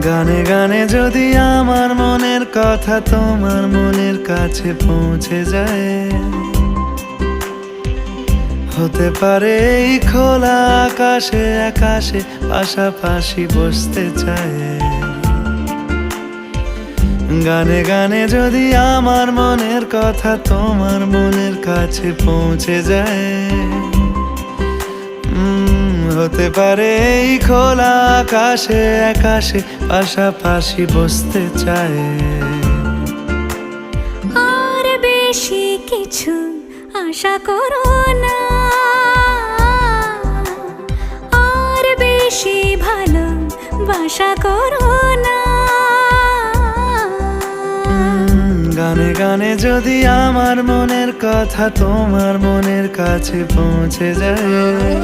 গানে গানে যদি আমার মনের কথা তোমার মনের কাছে পৌঁছে যায়, হতে পারে এই খোলা আকাশে আকাশে পাশাপাশি বসতে চায়। গানে গানে যদি আমার মনের কথা তোমার মনের কাছে পৌঁছে যায়, হতে পারে এই খোলা আকাশে আকাশে পাশাপাশি বসতে চায়। আর বেশি কিছু আশা করো না, আর বেশি ভালোবাসা করো না। গানে গানে যদি আমার মনের কথা তোমার মনের কাছে পৌঁছে যায়,